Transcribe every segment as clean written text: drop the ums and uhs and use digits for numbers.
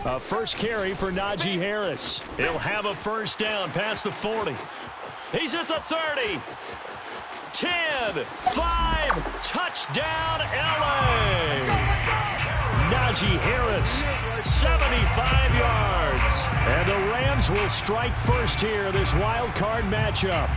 A first carry for Najee Harris. He'll have a first down past the 40. He's at the 30. 10, 5, touchdown, LA. Najee Harris, 75 yards. And the Rams will strike first here, this wild card matchup.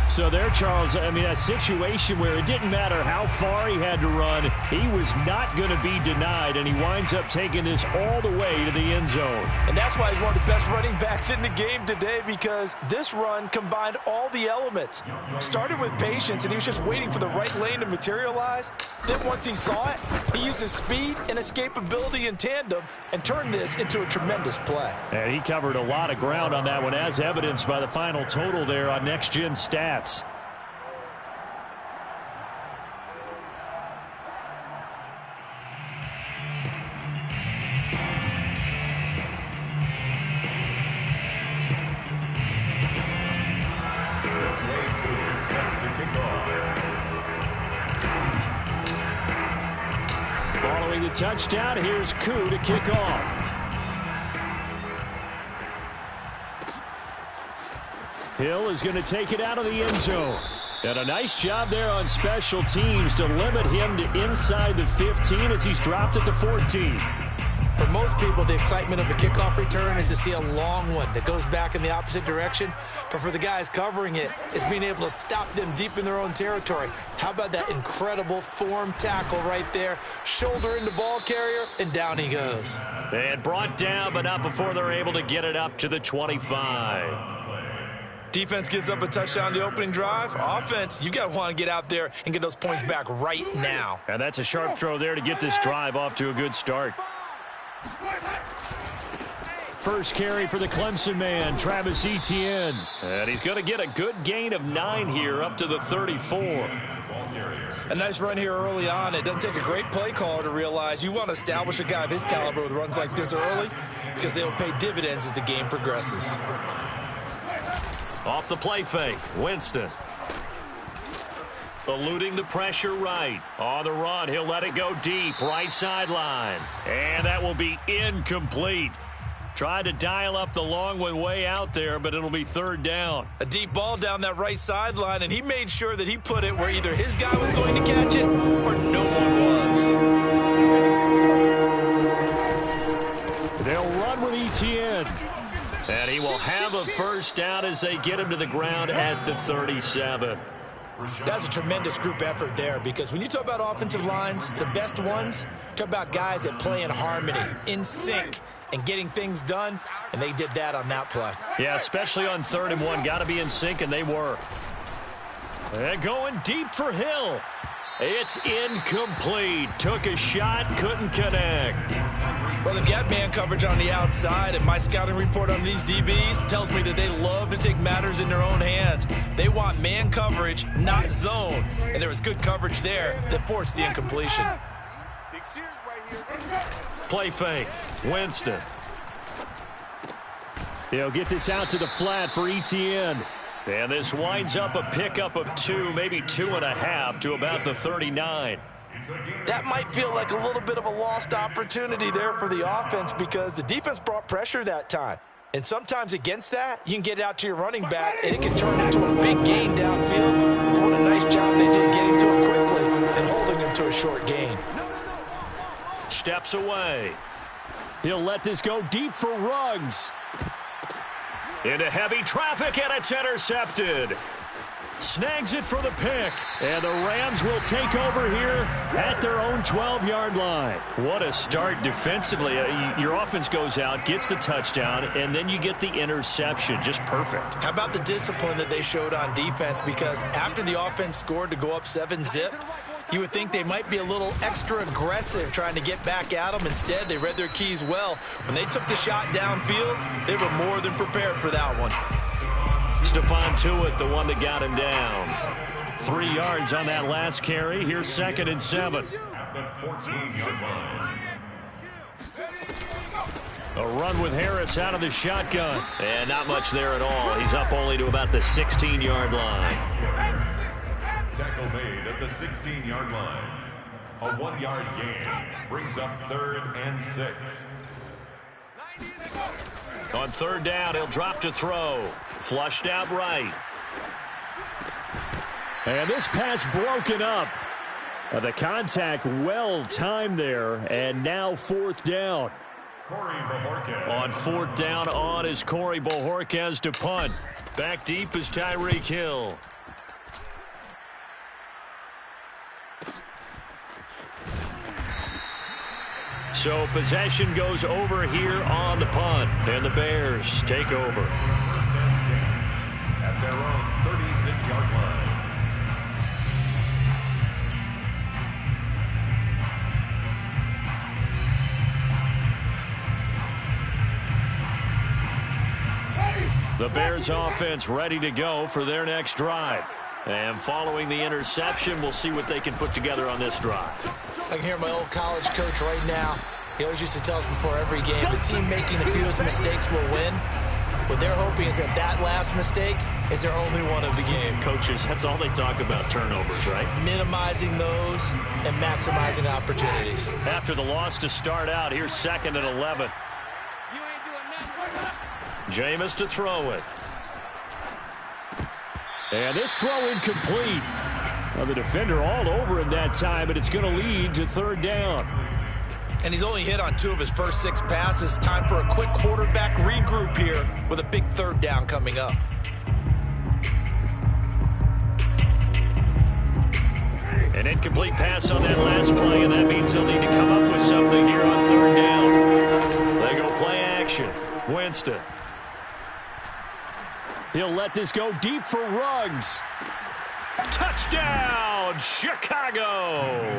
So there, Charles, I mean, a situation where it didn't matter how far he had to run, he was not going to be denied, and he winds up taking this all the way to the end zone. And that's why he's one of the best running backs in the game today, because this run combined all the elements. Started with patience, and he was just waiting for the right lane to materialize. Then once he saw it, he used his speed and escapability in tandem and turned this into a tremendous play. And he covered a lot of ground on that one, as evidenced by the final total there on Next Gen Stats. Following the touchdown, here's Koo to kick off. Hill is going to take it out of the end zone. And a nice job there on special teams to limit him to inside the 15 as he's dropped at the 14. For most people, the excitement of the kickoff return is to see a long one that goes back in the opposite direction. But for the guys covering it, is being able to stop them deep in their own territory. How about that incredible form tackle right there? Shoulder into ball carrier, and down he goes. And brought down, but not before they're able to get it up to the 25. Defense gives up a touchdown the opening drive. Offense, you got to want to get out there and get those points back right now. And that's a sharp throw there to get this drive off to a good start. First carry for the Clemson man, Travis Etienne. And he's going to get a good gain of 9 here up to the 34. A nice run here early on. It doesn't take a great play caller to realize you want to establish a guy of his caliber with runs like this early, because they will pay dividends as the game progresses. Off the play fake, Winston. Eluding the pressure right. On the run, he'll let it go deep, right sideline. And that will be incomplete. Tried to dial up the long one way out there, but it'll be third down. A deep ball down that right sideline, and he made sure that he put it where either his guy was going to catch it or no one was. They'll run with Etienne. And he will have a first down as they get him to the ground at the 37. That's a tremendous group effort there, because when you talk about offensive lines, the best ones, talk about guys that play in harmony, in sync, and getting things done, and they did that on that play. Yeah, especially on 3rd and 1. Got to be in sync, and they were. And going deep for Hill. It's incomplete. Took a shot, couldn't connect. Well, they've got man coverage on the outside, and my scouting report on these DBs tells me that they love to take matters in their own hands. They want man coverage, not zone. And there was good coverage there that forced the incompletion. Play fake. Winston. He'll get this out to the flat for Etienne. And this winds up a pickup of 2, maybe 2.5 to about the 39. That might feel like a little bit of a lost opportunity there for the offense, because the defense brought pressure that time. And sometimes against that, you can get it out to your running back, and it can turn into a big gain downfield. What a nice job they did getting to it quickly and holding him to a short gain. Steps away. He'll let this go deep for Ruggs. Into heavy traffic, and it's intercepted. Snags it for the pick, and the Rams will take over here at their own 12-yard line. What a start defensively. Your offense goes out, gets the touchdown, and then you get the interception. Just perfect. How about the discipline that they showed on defense? Because after the offense scored to go up 7-zip, you would think they might be a little extra aggressive trying to get back at them. Instead, they read their keys well. When they took the shot downfield, they were more than prepared for that one. Stephon Tuitt, the one that got him down. 3 yards on that last carry. Here's 2nd and 7. A run with Harris out of the shotgun. And not much there at all. He's up only to about the 16-yard line. Tackle made at the 16-yard line. A 1-yard gain brings up 3rd and 6. On third down, he'll drop to throw. Flushed out right. And this pass broken up. The contact well timed there, and now fourth down. On fourth down on is Corey Bojorquez to punt. Back deep is Tyreek Hill. So possession goes over here on the punt, and the Bears take over. First and 10 at their own 36-yard line. The Bears offense ready to go for their next drive. And following the interception, we'll see what they can put together on this drive. I can hear my old college coach right now. He always used to tell us before every game, the team making the fewest mistakes will win. What they're hoping is that that last mistake is their only one of the game. Coaches, that's all they talk about, turnovers, right? Minimizing those and maximizing opportunities. After the loss to start out, here's 2nd and 11. Jameis to throw it. And this throw incomplete. Well, the defender all over him that time, but it's going to lead to third down. And he's only hit on 2 of his first 6 passes. Time for a quick quarterback regroup here with a big third down coming up. An incomplete pass on that last play, and that means they'll need to come up with something here on third down. They go play action. Winston. He'll let this go deep for Ruggs. Touchdown, Chicago!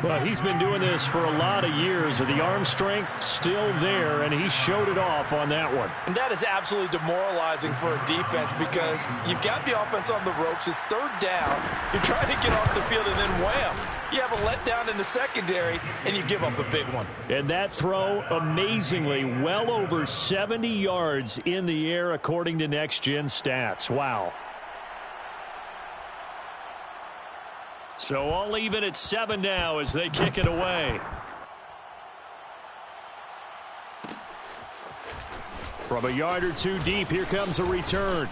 Well, he's been doing this for a lot of years. With the arm strength still there, and he showed it off on that one. And that is absolutely demoralizing for a defense because you've got the offense on the ropes. It's third down. You're trying to get off the field, and then wham! You have a letdown in the secondary, and you give up a big one. And that throw, amazingly, well over 70 yards in the air, according to Next Gen Stats. Wow. So all even at 7 now as they kick it away. From a yard or 2 deep, here comes a return.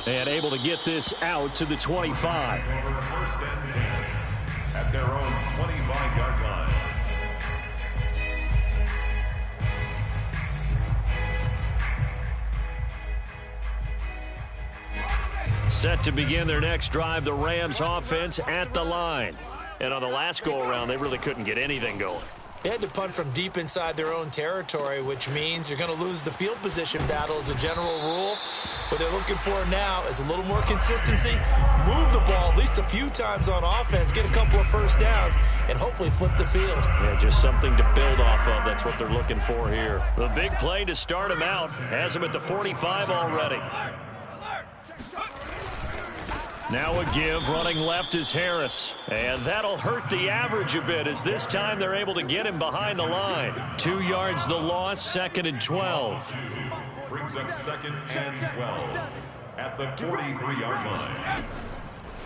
And able to get this out to the 25. First and 10 at their own 25-yard line. Set to begin their next drive, the Rams offense at the line. And on the last go-around, they really couldn't get anything going. They had to punt from deep inside their own territory, which means you're going to lose the field position battle as a general rule. What they're looking for now is a little more consistency, move the ball at least a few times on offense, get a couple of first downs, and hopefully flip the field. Yeah, just something to build off of. That's what they're looking for here. The big play to start him out has him at the 45 already. Now a give, running left is Harris. And that'll hurt the average a bit as this time they're able to get him behind the line. 2 yards the loss, 2nd and 12. Brings up 2nd and 12 at the 43-yard line.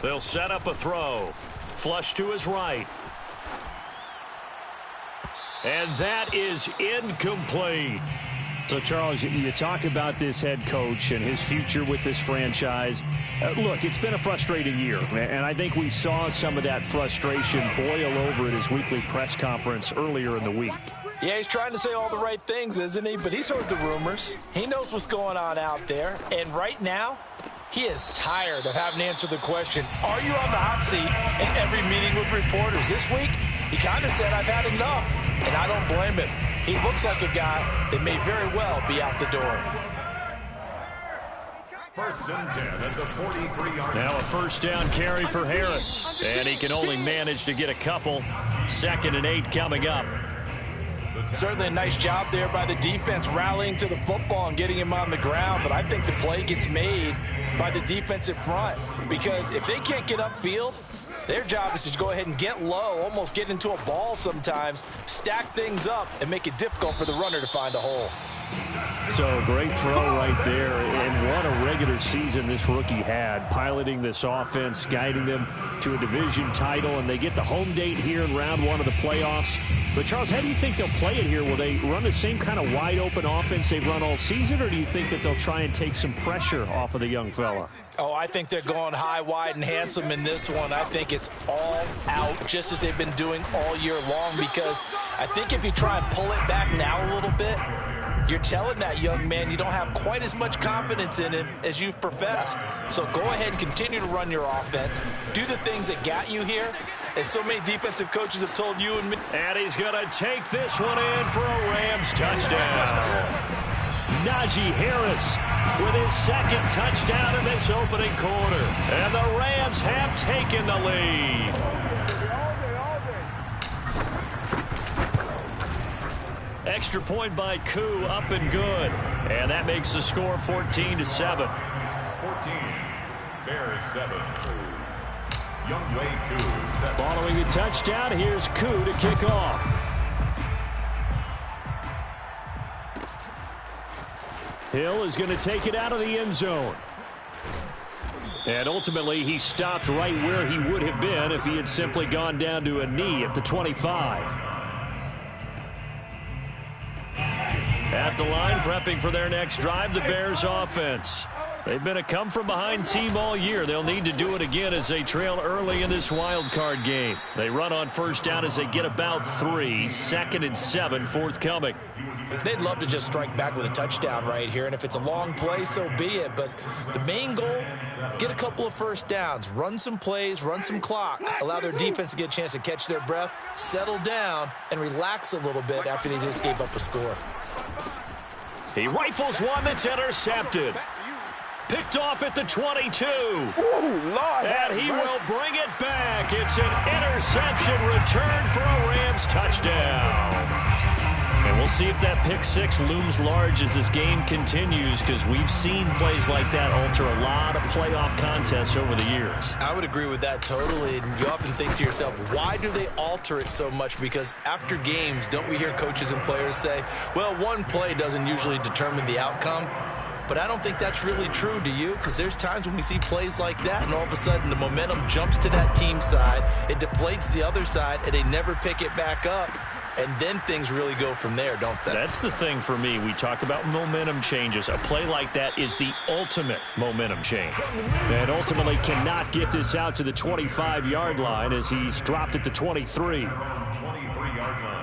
They'll set up a throw. Flush to his right. And that is incomplete. So, Charles, you talk about this head coach and his future with this franchise. Look, it's been a frustrating year, and I think we saw some of that frustration boil over at his weekly press conference earlier in the week. Yeah, he's trying to say all the right things, isn't he? But he's heard the rumors. He knows what's going on out there. And right now, he is tired of having to answer the question, are you on the hot seat in every meeting with reporters? This week, he kind of said, I've had enough, and I don't blame him. He looks like a guy that may very well be out the door. First and 10 at the 43-yard line. Now a first down carry for Harris. And he can only manage to get a couple. 2nd and 8 coming up. Certainly a nice job there by the defense rallying to the football and getting him on the ground. But I think the play gets made by the defensive front. Because if they can't get upfield, their job is to go ahead and get low, almost get into a ball sometimes, stack things up, and make it difficult for the runner to find a hole. So great throw right there, and what a regular season this rookie had, piloting this offense, guiding them to a division title, and they get the home date here in round one of the playoffs. But Charles, how do you think they'll play it here? Will they run the same kind of wide-open offense they've run all season, or do you think that they'll try and take some pressure off of the young fella? Oh, I think they're going high, wide, and handsome in this one. I think it's all out, just as they've been doing all year long, because I think if you try and pull it back now a little bit, you're telling that young man you don't have quite as much confidence in him as you've professed. So go ahead and continue to run your offense. Do the things that got you here, as so many defensive coaches have told you and me. And he's going to take this one in for a Rams touchdown. Najee Harris with his second touchdown in this opening quarter. And the Rams have taken the lead. Extra point by Koo, up and good. And that makes the score 14-7. 14, Bears 7. Younghoe Koo 7. Following the touchdown, here's Koo to kick off. Hill is going to take it out of the end zone. And ultimately, he stopped right where he would have been if he had simply gone down to a knee at the 25. At the line, prepping for their next drive, the Bears offense. They've been a come-from-behind team all year. They'll need to do it again as they trail early in this wild card game. They run on first down as they get about 3. 2nd and 7 forthcoming. They'd love to just strike back with a touchdown right here, and if it's a long play, so be it. But the main goal, get a couple of first downs, run some plays, run some clock, allow their defense to get a chance to catch their breath, settle down, and relax a little bit after they just gave up a score. He rifles one that's intercepted. Picked off at the 22. Ooh, Lord, and he will bring it back. It's an interception return for a Rams touchdown. And we'll see if that pick six looms large as this game continues, because we've seen plays like that alter a lot of playoff contests over the years. I would agree with that totally. And you often think to yourself, why do they alter it so much? Because after games, don't we hear coaches and players say, well, one play doesn't usually determine the outcome? But I don't think that's really true, do you? Because there's times when we see plays like that, and all of a sudden the momentum jumps to that team side, it deflates the other side, and they never pick it back up. And then things really go from there, don't they? That's the thing for me. We talk about momentum changes. A play like that is the ultimate momentum change. And ultimately cannot get this out to the 25-yard line as he's dropped at the 23. 23-yard line.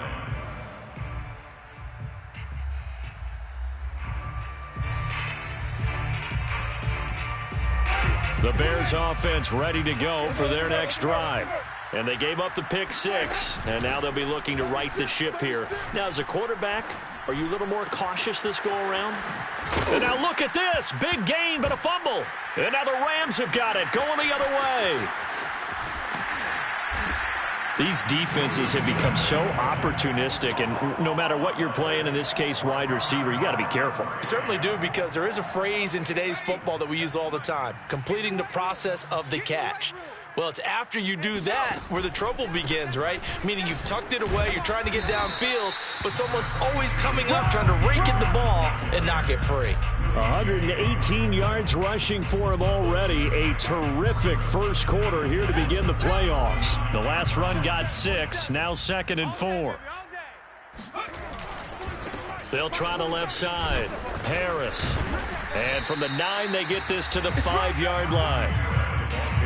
The Bears offense ready to go for their next drive. And they gave up the pick six, and now they'll be looking to right the ship here. Now, as a quarterback, are you a little more cautious this go-around? And now look at this. Big gain, but a fumble. And now the Rams have got it, going the other way. These defenses have become so opportunistic, and no matter what you're playing, in this case, wide receiver, you got to be careful. You certainly do, because there is a phrase in today's football that we use all the time, completing the process of the catch. Well, it's after you do that where the trouble begins, right? Meaning you've tucked it away, you're trying to get downfield, but someone's always coming up trying to rake in the ball and knock it free. 118 yards rushing for him already. A terrific first quarter here to begin the playoffs. The last run got 6, now 2nd and 4. They'll try the left side. Harris. And from the 9, they get this to the 5-yard line.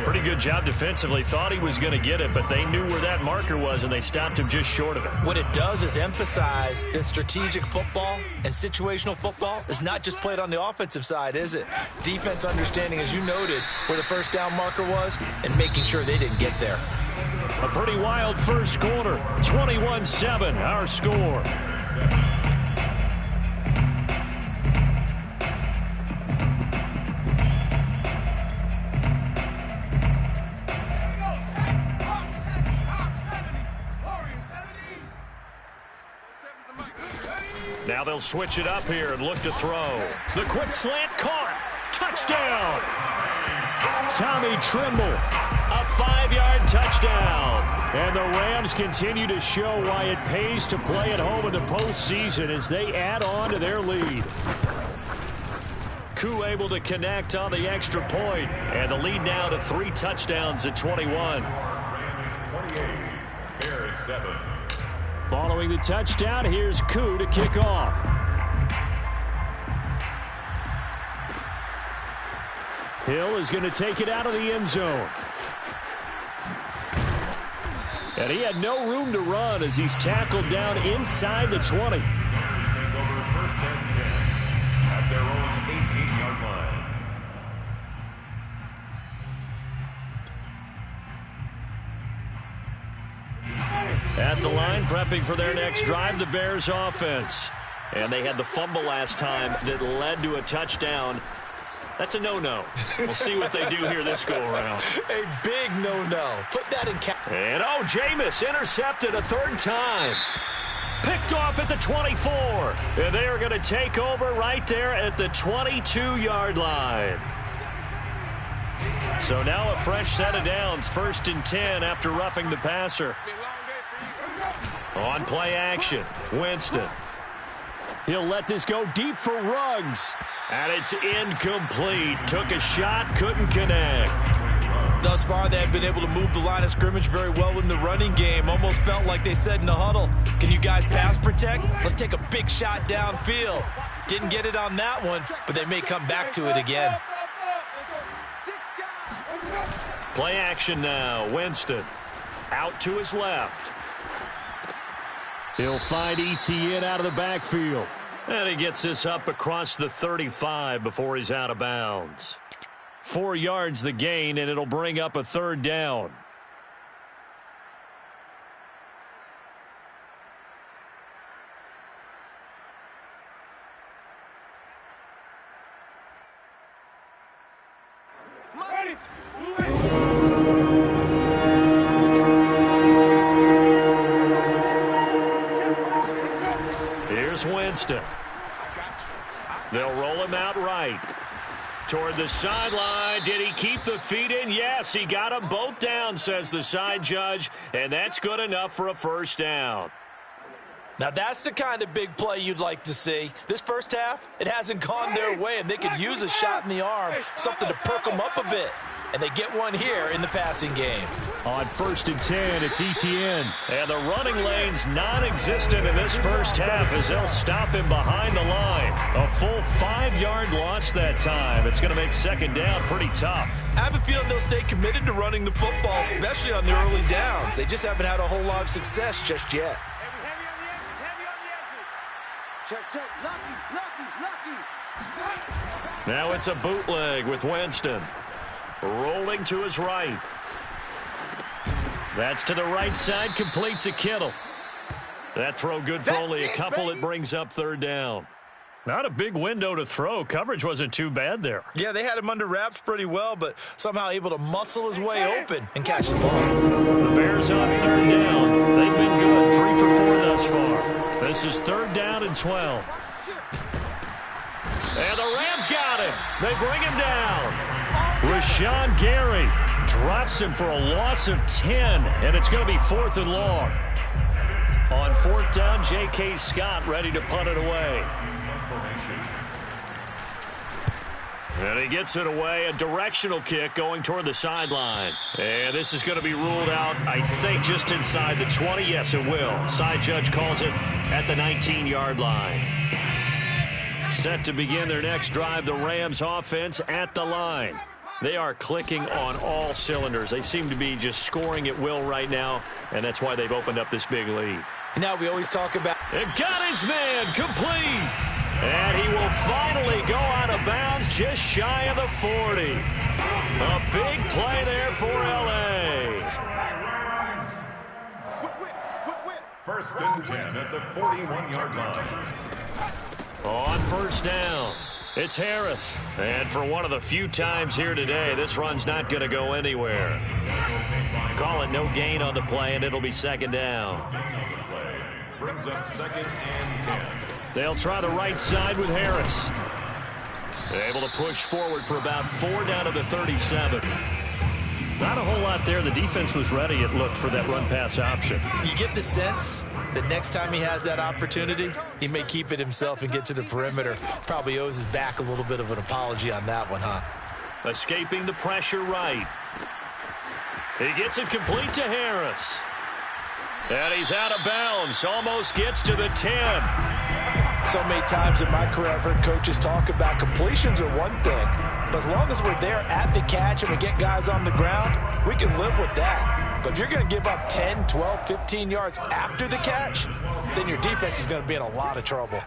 Pretty good job defensively. Thought he was going to get it, but they knew where that marker was, and they stopped him just short of it. What it does is emphasize that strategic football and situational football is not just played on the offensive side, is it? Defense understanding, as you noted, where the first down marker was and making sure they didn't get there. A pretty wild first quarter. 21-7, our score. Now they'll switch it up here and look to throw. The quick slant caught. Touchdown. Tommy Tremble. A 5-yard touchdown. And the Rams continue to show why it pays to play at home in the postseason as they add on to their lead. Koo able to connect on the extra point, and the lead now to 3 touchdowns at 21. Rams 28, Bears 7. Following the touchdown, here's Koo to kick off. Hill is going to take it out of the end zone. And he had no room to run as he's tackled down inside the 20. Bears take over first and 10 at their own 18-yard line. At the line, prepping for their next drive, the Bears offense. And they had the fumble last time that led to a touchdown. That's a no-no. We'll see what they do here this go-around. A big no-no. Put that in cap. And, Jameis intercepted a 3rd time. Picked off at the 24. And they are going to take over right there at the 22-yard line. So now a fresh set of downs, 1st and 10 after roughing the passer. On play action, Winston. He'll let this go deep for Ruggs. And it's incomplete. Took a shot, couldn't connect. Thus far, they have been able to move the line of scrimmage very well in the running game. Almost felt like they said in the huddle, can you guys pass protect? Let's take a big shot downfield. Didn't get it on that one, but they may come back to it again. Play action now. Winston out to his left. He'll find Etienne out of the backfield. And he gets this up across the 35 before he's out of bounds. 4 yards the gain, and it'll bring up a 3rd down. Here's Winston. They'll roll him out right. Toward the sideline. Did he keep the feet in? Yes, he got them both down, says the side judge. And that's good enough for a 1st down. Now, that's the kind of big play you'd like to see. This first half, it hasn't gone their way, and they could use a shot in the arm, something to perk them up a bit. And they get one here in the passing game. On 1st and 10, it's Etienne. And the running lane's non-existent in this first half as they'll stop him behind the line. A full 5-yard loss that time. It's going to make 2nd down pretty tough. I have a feeling they'll stay committed to running the football, especially on the early downs. They just haven't had a whole lot of success just yet. Check. Lucky. Now it's a bootleg with Winston. Rolling to his right. That's to the right side, complete to Kittle. That throw good for only a couple. It brings up 3rd down. Not a big window to throw. Coverage wasn't too bad there. Yeah, they had him under wraps pretty well, but somehow able to muscle his way open and catch the ball. The Bears on 3rd down. They've been good, 3 for 4 thus far. This is 3rd down and 12. And the Rams got him. They bring him down. Rashawn Gary drops him for a loss of 10, and it's going to be 4th and long. On 4th down, J.K. Scott ready to punt it away. And he gets it away, a directional kick going toward the sideline. And this is going to be ruled out, I think, just inside the 20. Yes, it will. Side judge calls it at the 19-yard line. Set to begin their next drive, the Rams offense at the line. They are clicking on all cylinders. They seem to be just scoring at will right now, and that's why they've opened up this big lead. Now we always talk about... And got his man complete. And he will finally go out of bounds just shy of the 40. A big play there for L.A. 1st and 10 at the 41-yard line. On 1st down, it's Harris. And for one of the few times here today, this run's not going to go anywhere. Call it no gain on the play, and it'll be 2nd down. Brings up 2nd and 10. They'll try the right side with Harris. Able to push forward for about 4 down to the 37. Not a whole lot there. The defense was ready, it looked, for that run-pass option. You get the sense that next time he has that opportunity, he may keep it himself and get to the perimeter. Probably owes his back a little bit of an apology on that one, huh? Escaping the pressure right. He gets it complete to Harris. And he's out of bounds. Almost gets to the 10. So many times in my career I've heard coaches talk about completions are one thing, but as long as we're there at the catch and we get guys on the ground, we can live with that. But if you're going to give up 10, 12, 15 yards after the catch, then your defense is going to be in a lot of trouble.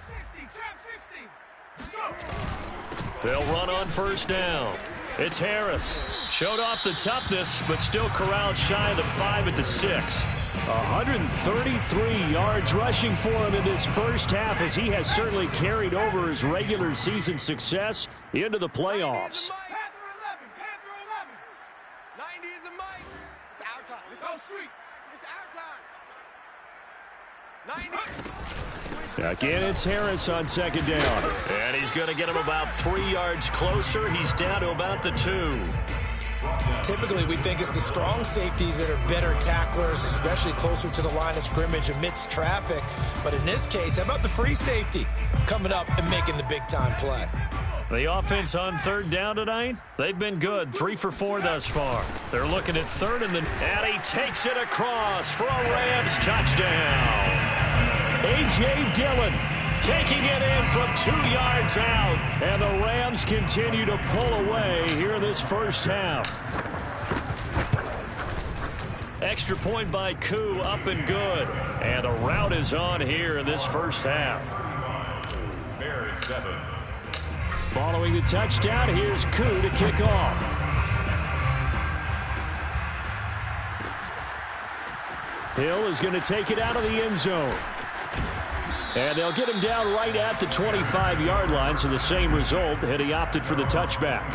They'll run on first down. It's Harris. Showed off the toughness, but still corralled shy of the 5 at the 6. 133 yards rushing for him in this first half, as he has certainly carried over his regular season success into the playoffs. Panther 11. 90 is a mic. It's our time. It's our street. It's our time. 90. Again, it's Harris on second down. And he's going to get him about 3 yards closer. He's down to about the 2. Typically, we think it's the strong safeties that are better tacklers, especially closer to the line of scrimmage amidst traffic. But in this case, how about the free safety coming up and making the big-time play? The offense on third down tonight, they've been good. 3 for 4 thus far. They're looking at third and he takes it across for a Rams touchdown. A.J. Dillon taking it in from 2 yards out. And the Rams continue to pull away here in this first half. Extra point by Koo, up and good. And a rout is on here in this first half. Bears 7. Following the touchdown, here's Koo to kick off. Hill is going to take it out of the end zone. And they'll get him down right at the 25-yard line, so the same result, and he opted for the touchback.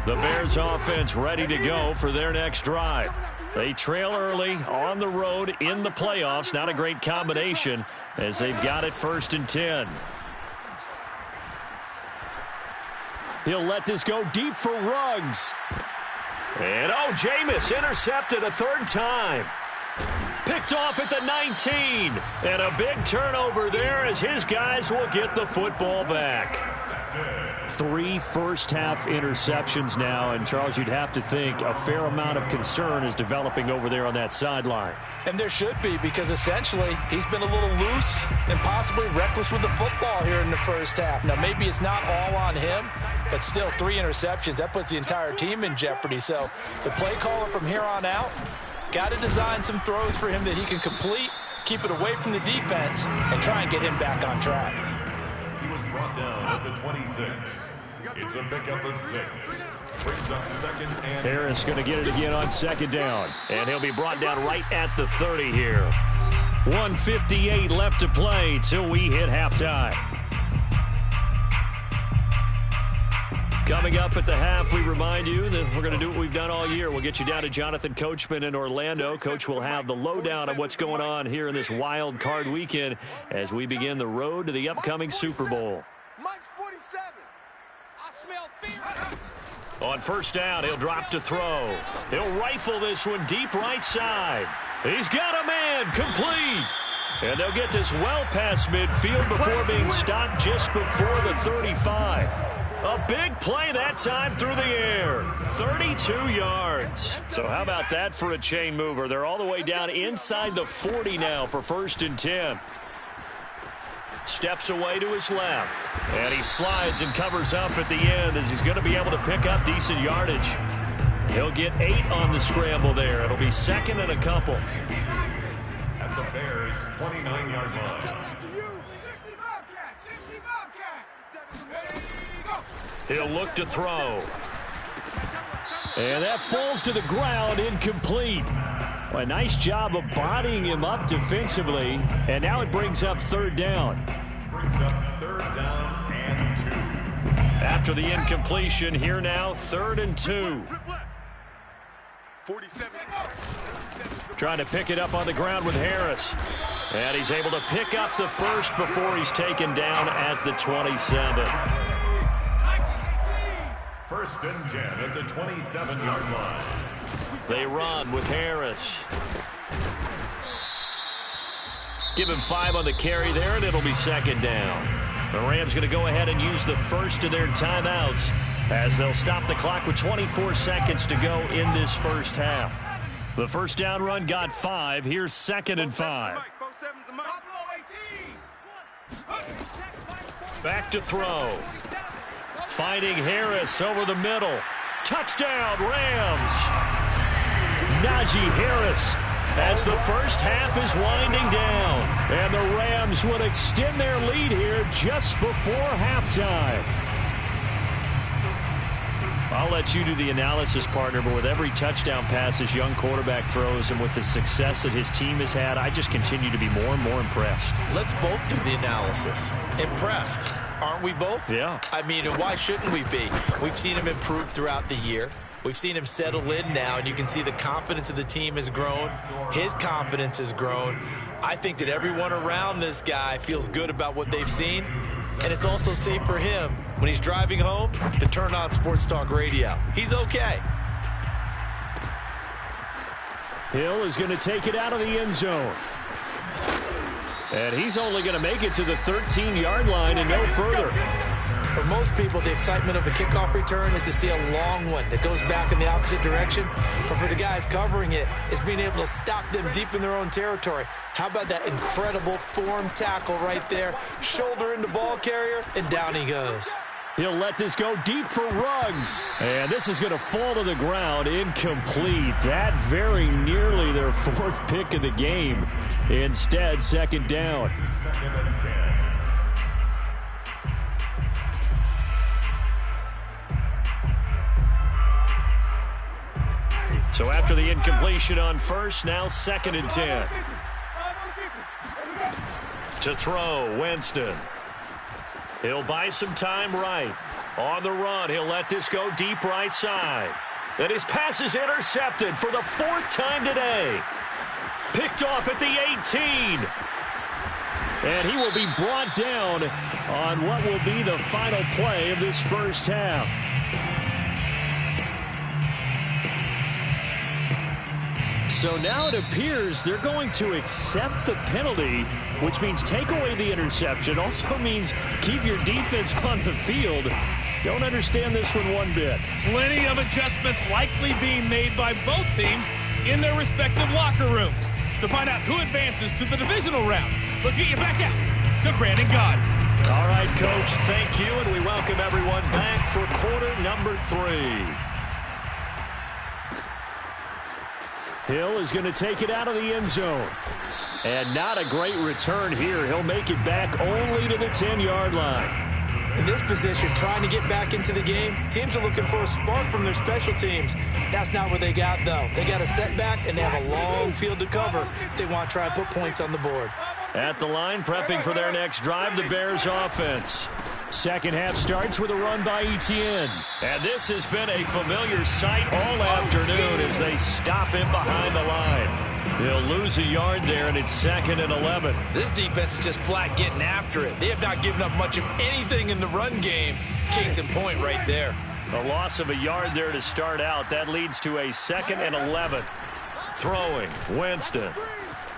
The Bears offense ready to go for their next drive. They trail early on the road in the playoffs. Not a great combination as they've got it 1st and 10. He'll let this go deep for Ruggs. And, Jameis intercepted a 3rd time. Picked off at the 19. And a big turnover there as his guys will get the football back. 3 first-half interceptions now, and Charles, you'd have to think a fair amount of concern is developing over there on that sideline. And there should be, because essentially he's been a little loose and possibly reckless with the football here in the first half. Now, maybe it's not all on him, but still 3 interceptions. That puts the entire team in jeopardy. So the play caller from here on out got to design some throws for him that he can complete, keep it away from the defense, and try and get him back on track. He was brought down at the 26. It's a pickup of 6. Brings up 2nd and... Harris going to get it again on 2nd down. And he'll be brought down right at the 30 here. 1:58 left to play till we hit halftime. Coming up at the half, we remind you that we're going to do what we've done all year. We'll get you down to Jonathan Coachman in Orlando. Coach will have the lowdown on what's going on here in this wild card weekend as we begin the road to the upcoming Super Bowl. Mike's 47. I smell fear. On first down, he'll drop to throw. He'll rifle this one deep right side. He's got a man, complete. And they'll get this well past midfield before being stopped just before the 35. A big play that time through the air. 32 yards. So how about that for a chain mover? They're all the way down inside the 40 now for 1st and 10. Steps away to his left. And he slides and covers up at the end as he's going to be able to pick up decent yardage. He'll get 8 on the scramble there. It'll be 2nd and a couple. At the Bears' 29-yard line. He'll look to throw. And that falls to the ground, incomplete. Well, a nice job of bodying him up defensively. And now it brings up 3rd down. Brings up 3rd down and 2. After the incompletion, here now, 3rd and 2. 47. Trying to pick it up on the ground with Harris. And he's able to pick up the first before he's taken down at the 27. First and 10 at the 27-yard line. They run with Harris. Give him 5 on the carry there, and it'll be second down. The Rams going to go ahead and use the first of their timeouts as they'll stop the clock with 24 seconds to go in this first half. The first down run got 5. Here's second and 5. Back to throw. Finding Harris over the middle. Touchdown, Rams. Najee Harris as the first half is winding down. And the Rams would extend their lead here just before halftime. I'll let you do the analysis, partner, but with every touchdown pass this young quarterback throws and with the success that his team has had, I just continue to be more and more impressed. Let's both do the analysis. Impressed, aren't we both? Yeah. I mean, why shouldn't we be? We've seen him improve throughout the year. We've seen him settle in now, and you can see the confidence of the team has grown. His confidence has grown. I think that everyone around this guy feels good about what they've seen, and it's also safe for him when he's driving home to turn on Sports Talk Radio. He's okay. Hill is going to take it out of the end zone. And he's only going to make it to the 13-yard line and no further. For most people, the excitement of the kickoff return is to see a long one that goes back in the opposite direction. But for the guys covering it, it's being able to stop them deep in their own territory. How about that incredible form tackle right there? Shoulder into ball carrier, and down he goes. He'll let this go deep for Ruggs. And this is going to fall to the ground, incomplete. That very nearly their 4th pick of the game. Instead, second down. Second and 10. So after the incompletion on first, now second and 10. To throw, Winston. He'll buy some time right. On the run, he'll let this go deep right side. And his pass is intercepted for the 4th time today. Picked off at the 18. And he will be brought down on what will be the final play of this first half. So now it appears they're going to accept the penalty, which means take away the interception. Also means keep your defense on the field. Don't understand this one bit. Plenty of adjustments likely being made by both teams in their respective locker rooms. To find out who advances to the divisional round, let's get you back out to Brandon Gaudin. All right, Coach, thank you, and we welcome everyone back for quarter number 3. Hill is going to take it out of the end zone. And not a great return here. He'll make it back only to the 10-yard line. In this position, trying to get back into the game, teams are looking for a spark from their special teams. That's not what they got, though. They got a setback, and they have a long field to cover if they want to try and put points on the board. At the line, prepping for their next drive, the Bears offense. Second half starts with a run by Etienne. And this has been a familiar sight all afternoon as they stop him behind the line. They'll lose a yard there, and it's second and 11. This defense is just flat getting after it. They have not given up much of anything in the run game. Case in point right there. A loss of a yard there to start out. That leads to a second and 11. Throwing, Winston.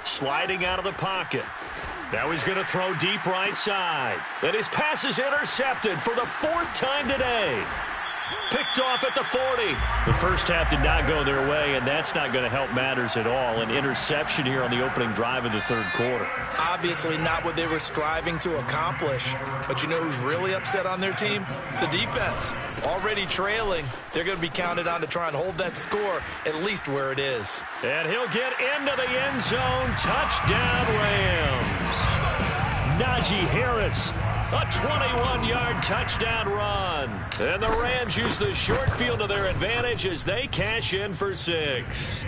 Sliding out of the pocket. Now he's going to throw deep right side. And his pass is intercepted for the 4th time today. Picked off at the 40. The first half did not go their way, and that's not going to help matters at all. An interception here on the opening drive of the 3rd quarter. Obviously not what they were striving to accomplish. But you know who's really upset on their team? The defense. Already trailing. They're going to be counted on to try and hold that score at least where it is. And he'll get into the end zone. Touchdown, Rams. Najee Harris. A 21-yard touchdown run. And the Rams use the short field to their advantage as they cash in for 6.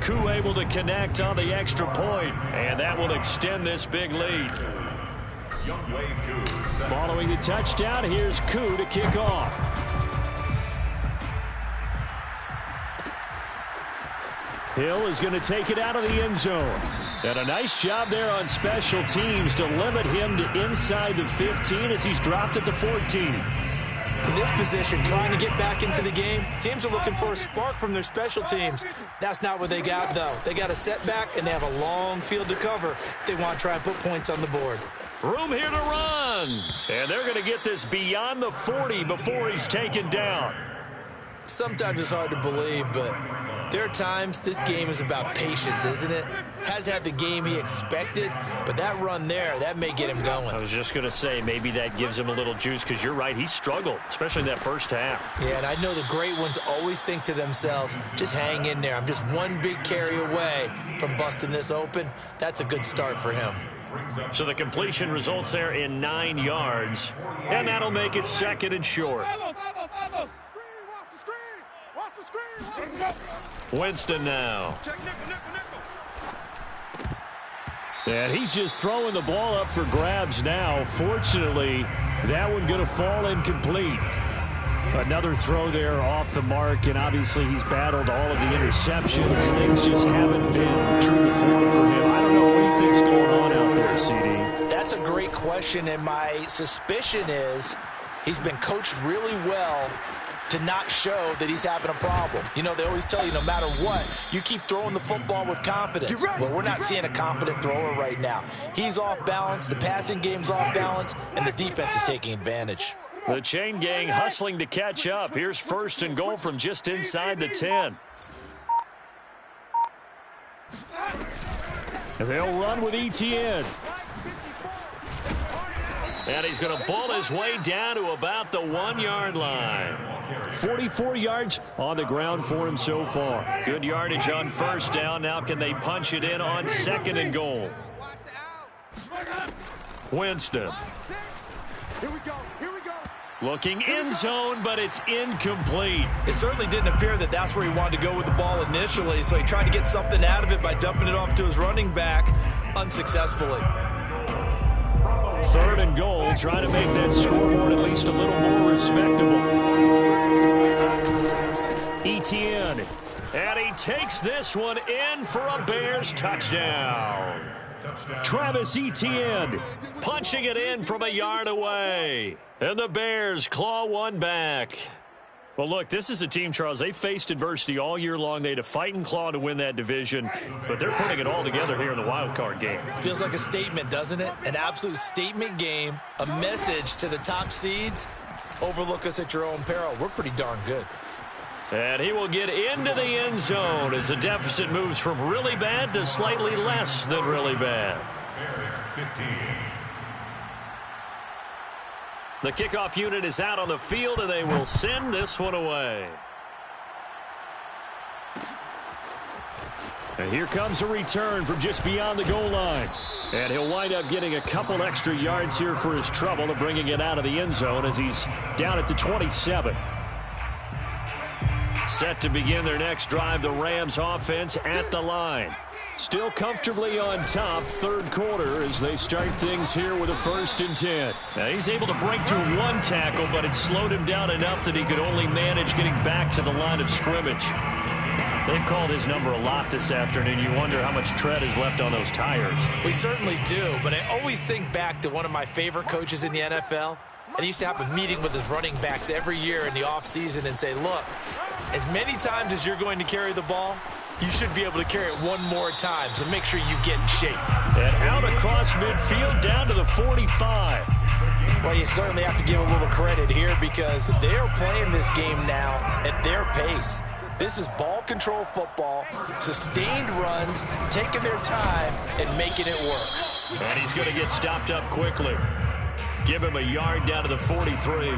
Koo able to connect on the extra point, and that will extend this big lead. Following the touchdown, here's Koo to kick off. Hill is going to take it out of the end zone. And a nice job there on special teams to limit him to inside the 15 as he's dropped at the 14. In this position, trying to get back into the game, teams are looking for a spark from their special teams. That's not what they got, though. They got a setback, and they have a long field to cover if they want to try and put points on the board. Room here to run. And they're going to get this beyond the 40 before he's taken down. Sometimes it's hard to believe, but there are times this game is about patience, isn't it? Has had the game he expected, but that run there, that may get him going. I was just going to say, maybe that gives him a little juice, because you're right, he struggled, especially in that first half. Yeah, and I know the great ones always think to themselves, just hang in there. I'm just one big carry away from busting this open. That's a good start for him. So the completion results there in 9 yards, and that'll make it 2nd and short. Winston now. And he's just throwing the ball up for grabs now. Fortunately, that one going to fall incomplete. Another throw there off the mark, and obviously he's battled all of the interceptions. Things just haven't been true to form for him. I don't know what do you think's going on out there, CD. That's a great question, and my suspicion is he's been coached really well to not show that he's having a problem. You know, they always tell you no matter what, you keep throwing the football with confidence. Well, we're not seeing a confident thrower right now. He's off balance, the passing game's off balance, and the defense is taking advantage. The chain gang hustling to catch up. Here's 1st and goal from just inside the 10. And they'll run with Etienne. And he's going to ball his way down to about the 1-yard line. 44 yards on the ground for him so far. Good yardage on 1st down. Now can they punch it in on 2nd and goal? Winston. Here we go. Looking end zone, but it's incomplete. It certainly didn't appear that that's where he wanted to go with the ball initially, so he tried to get something out of it by dumping it off to his running back unsuccessfully. 3rd and goal, trying to make that scoreboard at least a little more respectable. Etienne, and he takes this one in for a Bears touchdown. Travis Etienne punching it in from a yard away. And the Bears claw one back. Well, look, this is a team, Charles, they faced adversity all year long. They had to fight and claw to win that division, but they're putting it all together here in the wild card game. Feels like a statement, doesn't it? An absolute statement game, a message to the top seeds. Overlook us at your own peril. We're pretty darn good. And he will get into the end zone as the deficit moves from really bad to slightly less than really bad. Bears 15. The kickoff unit is out on the field, and they will send this one away. And here comes a return from just beyond the goal line. And he'll wind up getting a couple extra yards here for his trouble of bringing it out of the end zone as he's down at the 27. Set to begin their next drive, the Rams offense at the line. Still comfortably on top, 3rd quarter as they start things here with a 1st and 10. Now he's able to break through 1 tackle, but it slowed him down enough that he could only manage getting back to the line of scrimmage. They've called his number a lot this afternoon. You wonder how much tread is left on those tires. We certainly do, but I always think back to one of my favorite coaches in the NFL. And he used to have a meeting with his running backs every year in the offseason and say, look, as many times as you're going to carry the ball, you should be able to carry it one more time, so make sure you get in shape. And out across midfield down to the 45. Well, you certainly have to give a little credit here because they're playing this game now at their pace. This is ball control football, sustained runs, taking their time and making it work. And he's going to get stopped up quickly. Give him a yard down to the 43.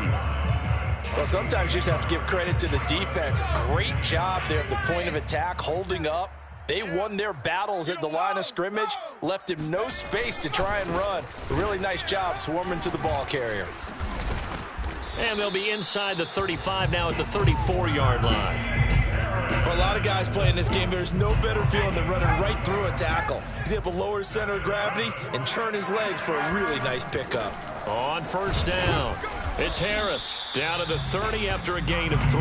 Well, sometimes you just have to give credit to the defense. Great job there at the point of attack, holding up. They won their battles at the line of scrimmage, left him no space to try and run. A really nice job swarming to the ball carrier. And they'll be inside the 35 now at the 34-yard line. For a lot of guys playing this game, there's no better feeling than running right through a tackle. He's able to lower his center of gravity and turn his legs for a really nice pickup. On 1st down, it's Harris down to the 30 after a gain of 3.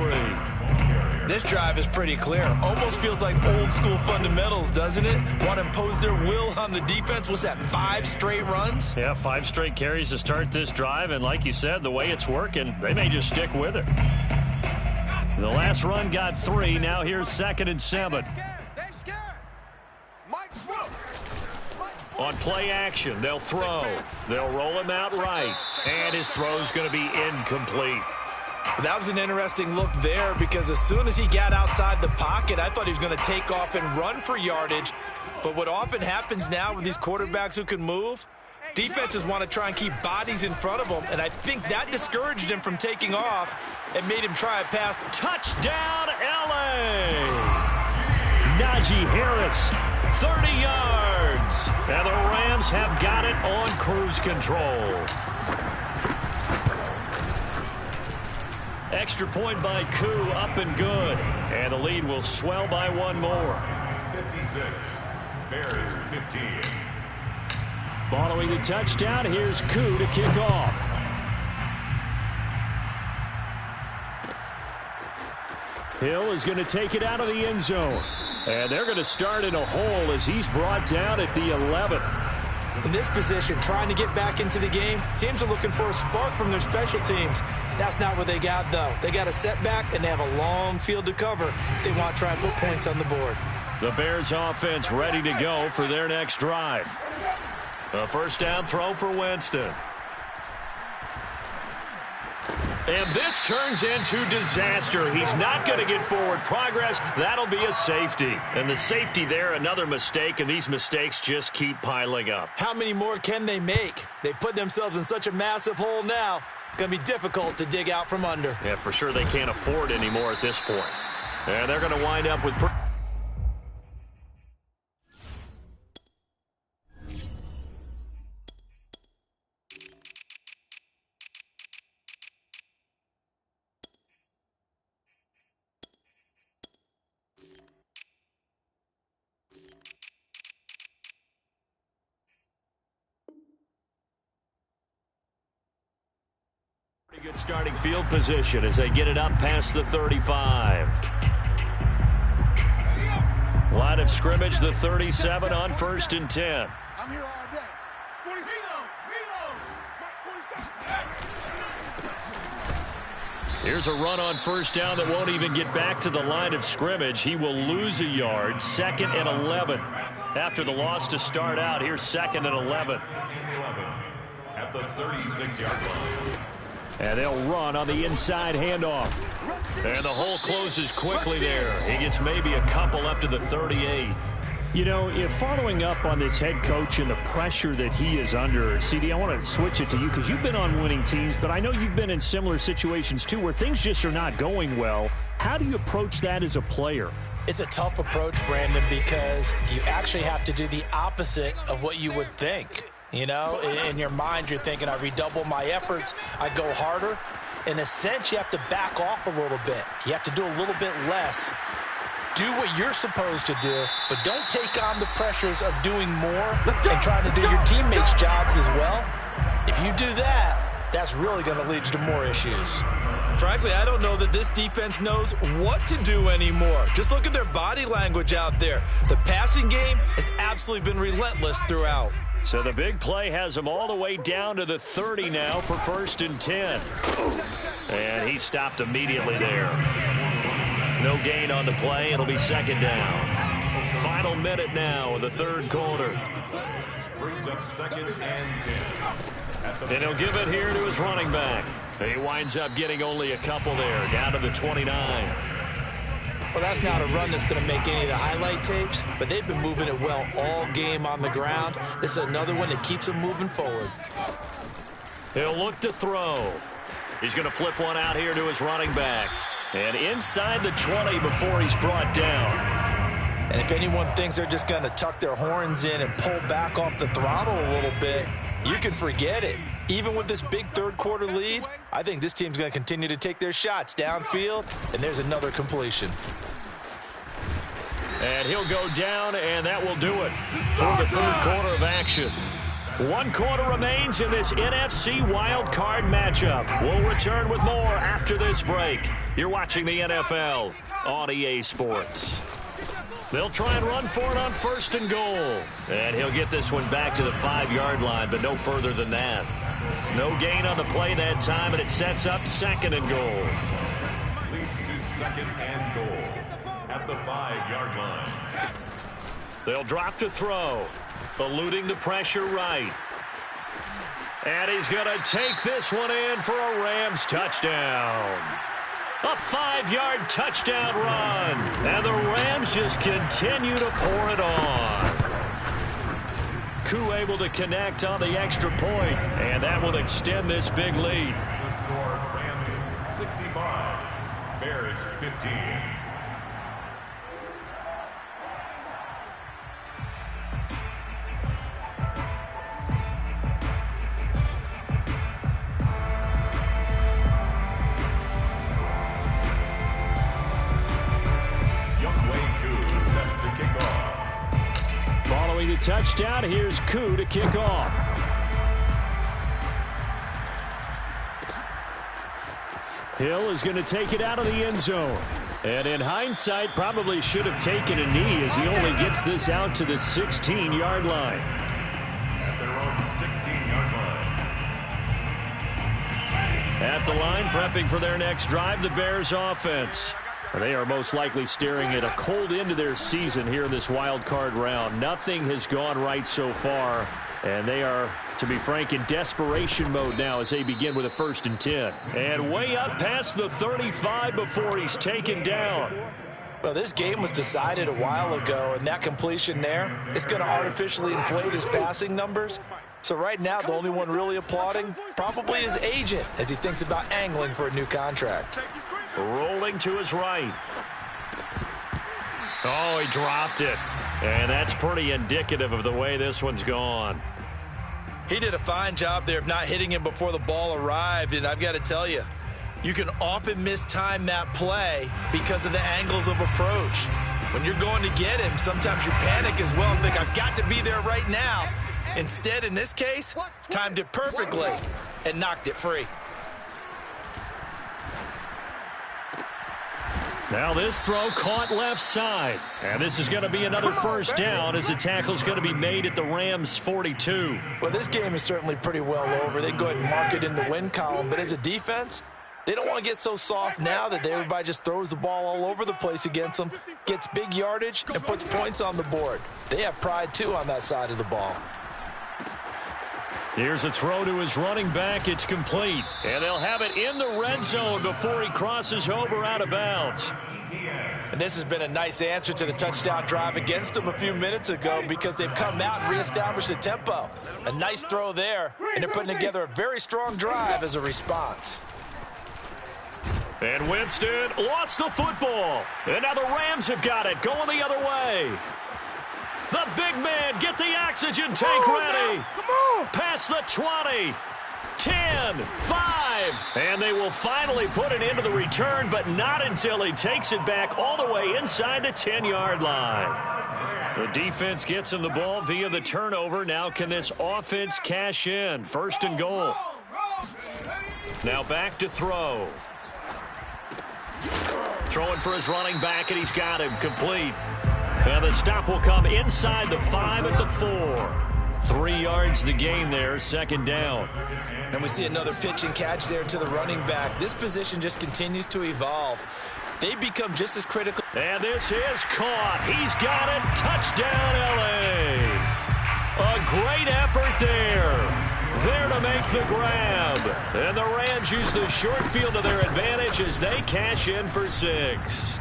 This drive is pretty clear. Almost feels like old school fundamentals, doesn't it? Want to impose their will on the defense. What's that, 5 straight runs? Yeah, 5 straight carries to start this drive, and like you said, the way it's working, they may just stick with it. The last run got 3. Now here's 2nd and 7. On play action, they'll throw. They'll roll him out right, and his throw's going to be incomplete. That was an interesting look there because as soon as he got outside the pocket, I thought he was going to take off and run for yardage. But what often happens now with these quarterbacks who can move, defenses want to try and keep bodies in front of them, and I think that discouraged him from taking off and made him try a pass. Touchdown, LA! Najee Harris, 30 yards. And the Rams have got it on cruise control. Extra point by Koo, up and good. And the lead will swell by 1 more. 56. Bears 15. Following the touchdown, here's Koo to kick off. Hill is going to take it out of the end zone. And they're going to start in a hole as he's brought down at the 11. In this position, trying to get back into the game, teams are looking for a spark from their special teams. That's not what they got, though. They got a setback, and they have a long field to cover if they want to try and put points on the board. The Bears offense ready to go for their next drive. A first down throw for Winston. And this turns into disaster. He's not going to get forward progress. That'll be a safety. And the safety there, another mistake, and these mistakes just keep piling up. How many more can they make? They put themselves in such a massive hole now. It's going to be difficult to dig out from under. Yeah, for sure they can't afford anymore at this point. And they're going to wind up with... good starting field position as they get it up past the 35. Line of scrimmage, the 37 on 1st and 10. I'm here all day. 40. Here's a run on first down that won't even get back to the line of scrimmage. He will lose a yard. 2nd and 11. After the loss to start out, here's 2nd and 11. At the 36-yard line. And they'll run on the inside handoff. And the hole closes quickly there. He gets maybe a couple up to the 38. You know, if following up on this head coach and the pressure that he is under, CD, I want to switch it to you because you've been on winning teams, but I know you've been in similar situations too where things just are not going well. How do you approach that as a player? It's a tough approach, Brandon, because you actually have to do the opposite of what you would think. You know, in your mind, you're thinking, I redouble my efforts, I go harder. In a sense, you have to back off a little bit. You have to do a little bit less. Do what you're supposed to do, but don't take on the pressures of doing more and trying to do your teammates' jobs as well. If you do that, that's really going to lead you to more issues. Frankly, I don't know that this defense knows what to do anymore. Just look at their body language out there. The passing game has absolutely been relentless throughout. So the big play has him all the way down to the 30 now for 1st and 10. And he stopped immediately there. No gain on the play. It'll be 2nd down. Final minute now of the 3rd quarter. Brings up 2nd and 10. And he'll give it here to his running back. He winds up getting only a couple there, down to the 29. Well, that's not a run that's going to make any of the highlight tapes, but they've been moving it well all game on the ground. This is another one that keeps them moving forward. He'll look to throw. He's going to flip one out here to his running back. And inside the 20 before he's brought down. And if anyone thinks they're just going to tuck their horns in and pull back off the throttle a little bit, you can forget it. Even with this big 3rd quarter lead, I think this team's going to continue to take their shots downfield, and there's another completion. And he'll go down, and that will do it for the 3rd quarter of action. 1 quarter remains in this NFC Wild Card matchup. We'll return with more after this break. You're watching the NFL. on EA Sports. They'll try and run for it on 1st and goal. And he'll get this one back to the 5-yard line, but no further than that. No gain on the play that time, and it sets up 2nd and goal. Leads to 2nd and goal at the 5-yard line. They'll drop to throw, eluding the pressure right. And he's going to take this one in for a Rams touchdown. A 5-yard touchdown run. And the Rams just continue to pour it on. Koo able to connect on the extra point, and that will extend this big lead. The score, Rams 65, Bears 15. Following the touchdown, here's Koo to kick off. Hill is going to take it out of the end zone. And in hindsight, probably should have taken a knee as he only gets this out to the 16-yard line. At their own 16-yard line. At the line, prepping for their next drive, the Bears offense. They are most likely staring at a cold end to their season here in this wild card round. Nothing has gone right so far, and they are, to be frank, in desperation mode now as they begin with a 1st and 10. And way up past the 35 before he's taken down. Well, this game was decided a while ago, and that completion there is going to artificially inflate his passing numbers. So right now, the only one really applauding probably his agent as he thinks about angling for a new contract. Rolling to his right. Oh, he dropped it. And that's pretty indicative of the way this one's gone. He did a fine job there of not hitting him before the ball arrived, and I've got to tell you, you can often mistime that play because of the angles of approach. When you're going to get him, sometimes you panic as well and think, I've got to be there right now. Instead, in this case, timed it perfectly and knocked it free. Now this throw caught left side. And this is going to be another 1st down as the tackle's going to be made at the Rams' 42. Well, this game is certainly pretty well over. They can go ahead and mark it in the win column. But as a defense, they don't want to get so soft now that everybody just throws the ball all over the place against them, gets big yardage, and puts points on the board. They have pride, too, on that side of the ball. Here's a throw to his running back. It's complete. And they'll have it in the red zone before he crosses over out of bounds. And this has been a nice answer to the touchdown drive against them a few minutes ago because they've come out and reestablished the tempo. A nice throw there, and they're putting together a very strong drive as a response. And Winston lost the football. And now the Rams have got it, going the other way. The big man, get the oxygen tank ready. Come on. Past the 20, 10, 5. And they will finally put it into the return, but not until he takes it back all the way inside the 10-yard line. The defense gets him the ball via the turnover. Now can this offense cash in? 1st and goal. Now back to throw. Throwing for his running back, and he's got him complete. And the stop will come inside the 5 at the 4. 3 yards the gain there, 2nd down. And we see another pitch and catch there to the running back. This position just continues to evolve. They become just as critical. And this is caught. He's got it. Touchdown, L.A. A great effort there. There to make the grab. And the Rams use the short field to their advantage as they cash in for 6.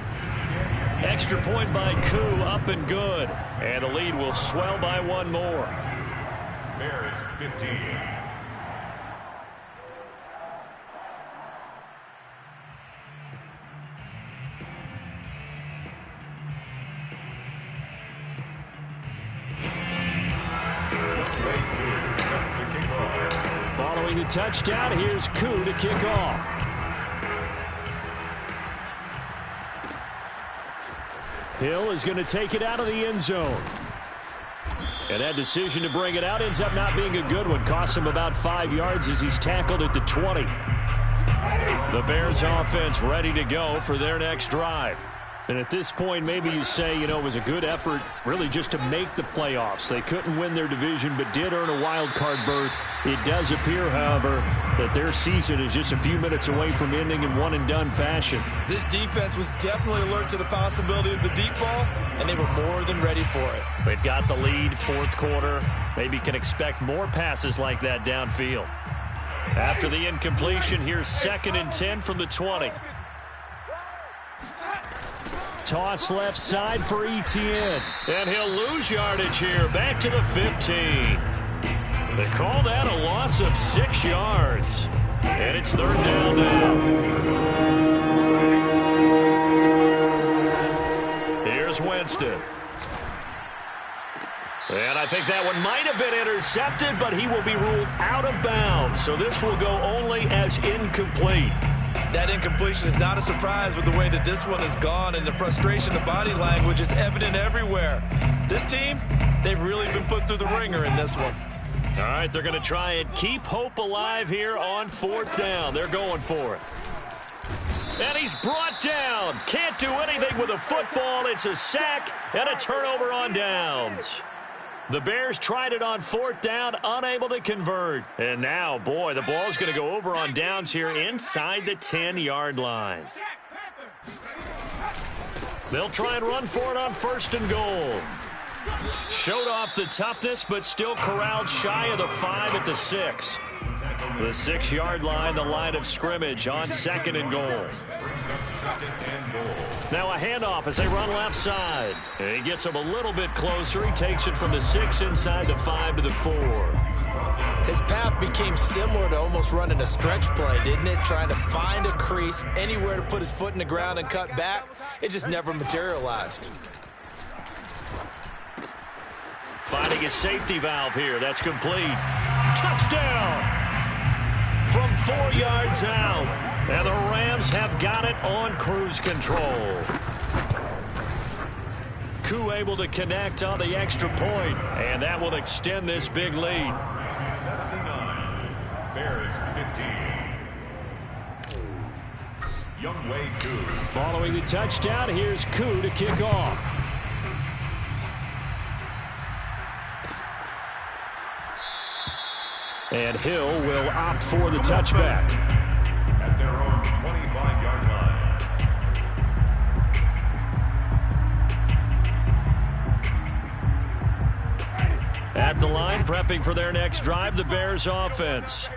Extra point by Koo, up and good. And the lead will swell by 1 more. Bears 15. Following the touchdown, here's Koo to kick off. Hill is going to take it out of the end zone. And that decision to bring it out ends up not being a good one. Costs him about 5 yards as he's tackled at the 20. The Bears offense ready to go for their next drive. And at this point, maybe you say, you know, it was a good effort really just to make the playoffs. They couldn't win their division but did earn a wild card berth. It does appear, however, that their season is just a few minutes away from ending in one-and-done fashion. This defense was definitely alert to the possibility of the deep ball, and they were more than ready for it. They've got the lead, fourth quarter. Maybe can expect more passes like that downfield. After the incompletion, here's 2nd and 10 from the 20. Toss left side for Etienne. And he'll lose yardage here. Back to the 15. They call that a loss of 6 yards. And it's 3rd down now. Here's Winston. And I think that one might have been intercepted, but he will be ruled out of bounds. So this will go only as incomplete. That incompletion is not a surprise with the way that this one has gone, and the frustration, the body language is evident everywhere. This team, they've really been put through the ringer in this one. All right, they're going to try and keep hope alive here on 4th down. They're going for it. And he's brought down. Can't do anything with a football. It's a sack and a turnover on downs. The Bears tried it on 4th down, unable to convert. And now, boy, the ball's going to go over on downs here inside the 10-yard line. They'll try and run for it on 1st and goal. Showed off the toughness, but still corralled shy of the 5 at the 6. The 6-yard line, the line of scrimmage on 2nd and goal. Now a handoff as they run left side. And he gets him a little bit closer. He takes it from the 6 inside the 5 to the 4. His path became similar to almost running a stretch play, didn't it? Trying to find a crease, anywhere to put his foot in the ground and cut back. It just never materialized. Finding a safety valve here. That's complete. Touchdown! From 4 yards out. And the Rams have got it on cruise control. Koo able to connect on the extra point, and that will extend this big lead. 79, Bears 15. Younghoe Koo. Following the touchdown, here's Koo to kick off. And Hill will opt for the touchback. At their own 25-yard line. At the line, prepping for their next drive, the Bears offense.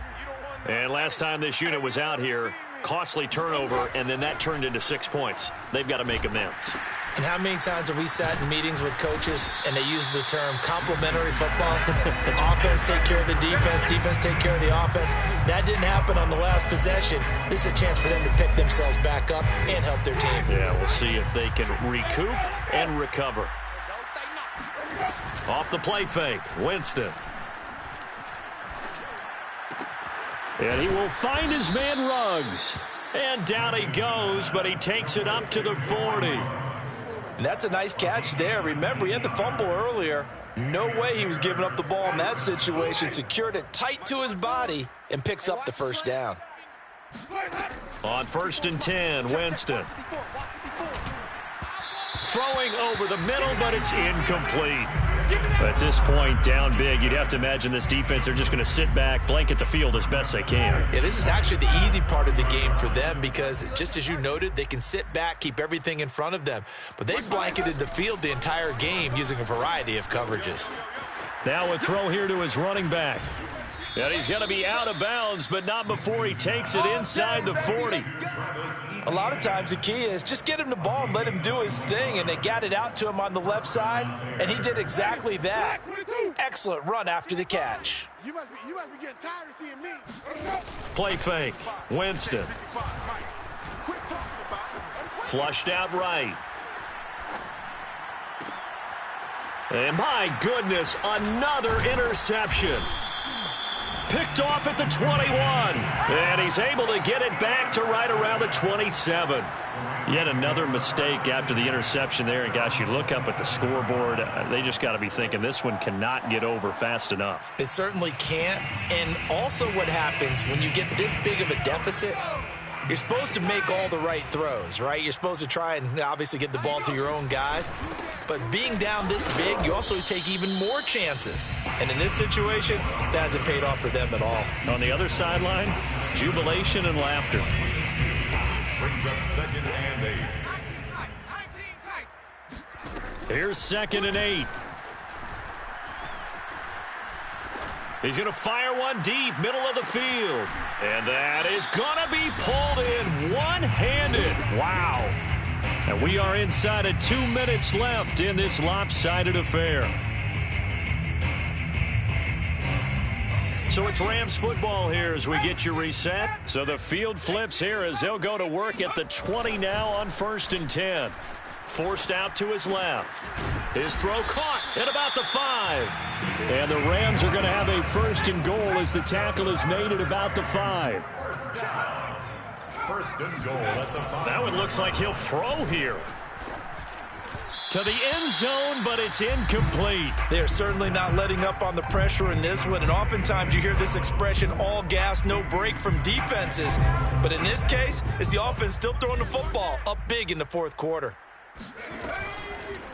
And last time this unit was out here, costly turnover, and then that turned into 6 points. They've got to make amends. And how many times have we sat in meetings with coaches and they use the term complementary football? Offense take care of the defense, defense take care of the offense. That didn't happen on the last possession. This is a chance for them to pick themselves back up and help their team. Yeah, we'll see if they can recoup and recover. Off the play fake, Winston. And he will find his man Ruggs. And down he goes, but he takes it up to the 40. And that's a nice catch there. Remember, he had the fumble earlier. No way he was giving up the ball in that situation. Secured it tight to his body and picks up the 1st down. On 1st and 10, Winston. Throwing over the middle, but it's incomplete. At this point, down big, you'd have to imagine this defense, they're just going to sit back, blanket the field as best they can. Yeah, this is actually the easy part of the game for them because, just as you noted, they can sit back, keep everything in front of them. But they blanketed the field the entire game using a variety of coverages. Now a throw here to his running back. And he's going to be out of bounds, but not before he takes it inside the 40. A lot of times the key is just get him the ball and let him do his thing, and they got it out to him on the left side, and he did exactly that. Excellent run after the catch. You must be getting tired of seeing me. Play fake. Winston. Flushed out right. And my goodness, another interception. Picked off at the 21. And he's able to get it back to right around the 27. Yet another mistake after the interception there. And, gosh, you look up at the scoreboard. They just got to be thinking this one cannot get over fast enough. It certainly can't. And also what happens when you get this big of a deficit, you're supposed to make all the right throws, right? You're supposed to try and obviously get the ball to your own guys. But being down this big, you also take even more chances. And in this situation, that hasn't paid off for them at all. On the other sideline, jubilation and laughter. Brings up 2nd and 8. Here's 2nd and 8. He's going to fire one deep, middle of the field. And that is going to be pulled in one-handed. Wow. And we are inside of 2 minutes left in this lopsided affair. So it's Rams football here as we get you reset. So the field flips here as they'll go to work at the 20 now on 1st and 10. Forced out to his left. His throw caught at about the 5. And the Rams are going to have a 1st and goal as the tackle is made at about the 5. 1st and goal at the 5. Now it looks like he'll throw here. To the end zone, but it's incomplete. They're certainly not letting up on the pressure in this one, and oftentimes you hear this expression, all gas, no break from defenses. But in this case, it's the offense still throwing the football up big in the 4th quarter.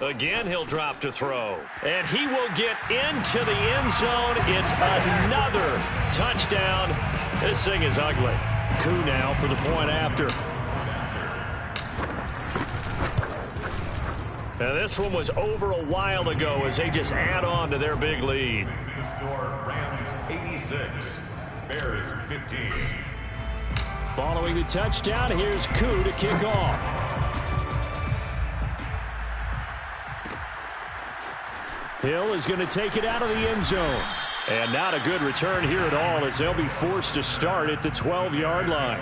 Again, he'll drop to throw. And he will get into the end zone. It's another touchdown. This thing is ugly. Koo now for the point after. Now this one was over a while ago as they just add on to their big lead. The score, Rams 86, Bears 15. Following the touchdown, here's Koo to kick off. Hill is going to take it out of the end zone. And not a good return here at all as they'll be forced to start at the 12-yard line.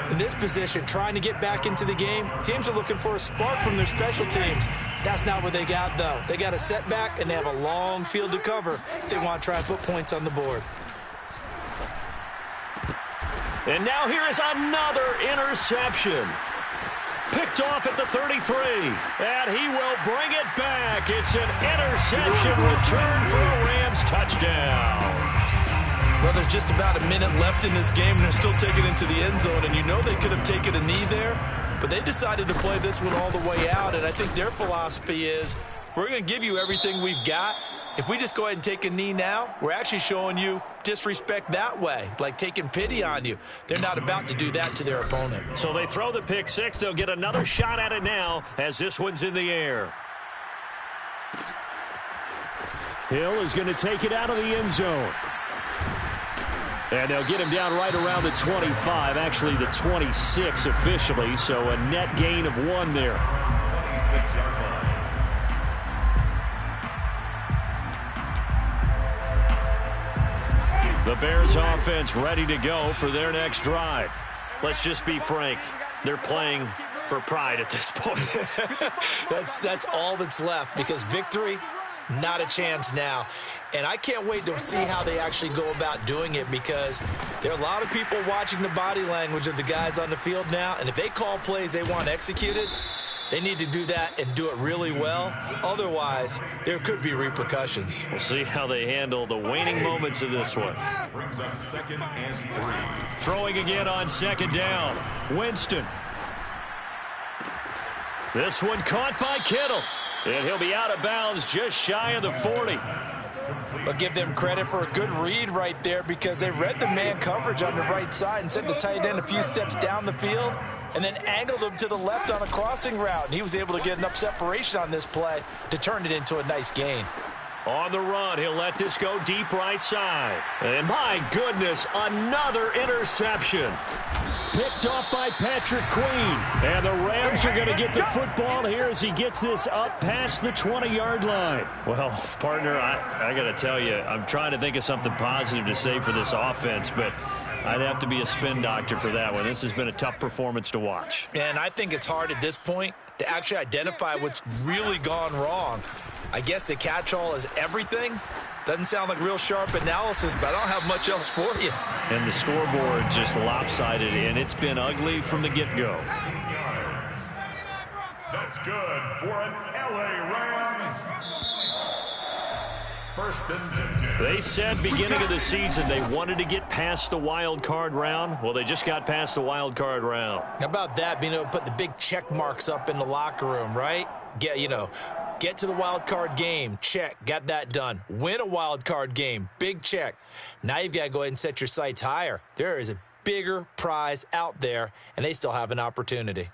In this position, trying to get back into the game, teams are looking for a spark from their special teams. That's not what they got, though. They got a setback, and they have a long field to cover if they want to try and put points on the board. And now here is another interception. Picked off at the 33, and he will bring it back. It's an interception return for a Rams touchdown. Well, there's just about a minute left in this game, and they're still taking it to the end zone, and you know they could have taken a knee there, but they decided to play this one all the way out, and I think their philosophy is, we're going to give you everything we've got. If we just go ahead and take a knee now, we're actually showing you disrespect that way, like taking pity on you. They're not about to do that to their opponent. So they throw the pick six. They'll get another shot at it now as this one's in the air. Hill is going to take it out of the end zone. And they'll get him down right around the 25, actually the 26 officially, so a net gain of 1 there. 26-yard line. The Bears offense ready to go for their next drive. Let's just be frank. They're playing for pride at this point. That's all that's left, because victory, not a chance now. And I can't wait to see how they actually go about doing it, because there are a lot of people watching the body language of the guys on the field now, and if they call plays they want executed, they need to do that and do it really well. Otherwise, there could be repercussions. We'll see how they handle the waning moments of this one. Brings up 2nd and 3. Throwing again on 2nd down. Winston. This one caught by Kittle. And he'll be out of bounds just shy of the 40. But give them credit for a good read right there, because they read the man coverage on the right side and sent the tight end a few steps down the field and then angled him to the left on a crossing route. And he was able to get enough separation on this play to turn it into a nice gain. On the run, he'll let this go deep right side. And my goodness, another interception. Picked off by Patrick Queen. And the Rams are going to get the football here as he gets this up past the 20-yard line. Well, partner, I got to tell you, I'm trying to think of something positive to say for this offense, but I'd have to be a spin doctor for that one. This has been a tough performance to watch. And I think it's hard at this point to actually identify what's really gone wrong. I guess the catch-all is everything. Doesn't sound like real sharp analysis, but I don't have much else for you. And the scoreboard just lopsided, and it's been ugly from the get-go. That's good for an LA Rams. 1st and 10. They said beginning of the season they wanted to get past the wild card round. Well, they just got past the wild card round. How about that, being able to put the big check marks up in the locker room, right? Get to the wild card game, check, got that done. Win a wild card game, big check. Now you've got to go ahead and set your sights higher. There is a bigger prize out there, and they still have an opportunity.